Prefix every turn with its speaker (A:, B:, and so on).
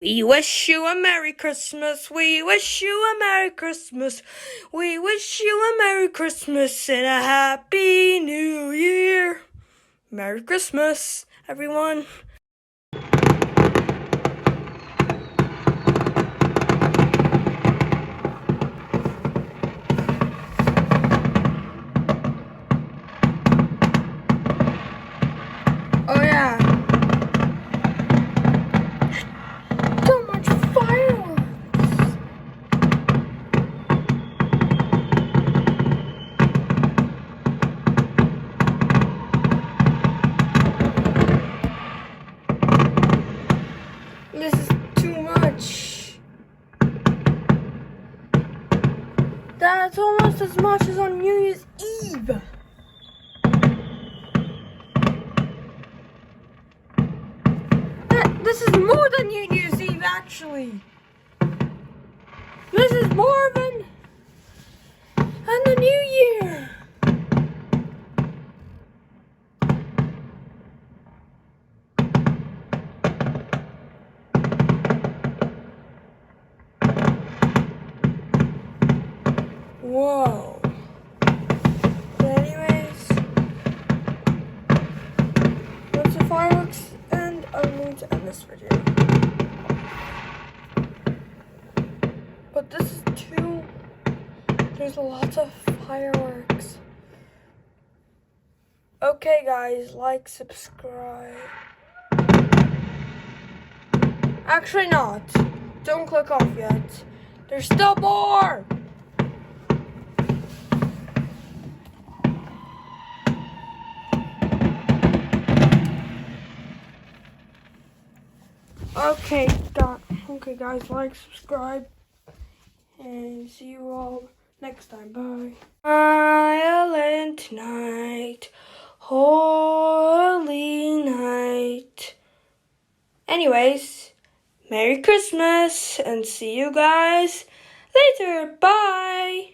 A: We wish you a Merry Christmas, we wish you a Merry Christmas, we wish you a Merry Christmas and a Happy New Year. Merry Christmas, everyone. Oh yeah. So much fireworks. This is too much. That's almost as much as on New Year's Eve. This is more than New Year's Eve, actually. This is more than the New Year. Whoa. But anyways, that's the fireworks, and I'm going to end this video. But this is too. There's lots of fireworks. Okay, guys, like, subscribe. Actually, not. Don't click off yet. There's still more. Okay, guys, like, subscribe, and see you all next time. Bye. Silent night, holy night. Anyways, Merry Christmas, and see you guys later. Bye.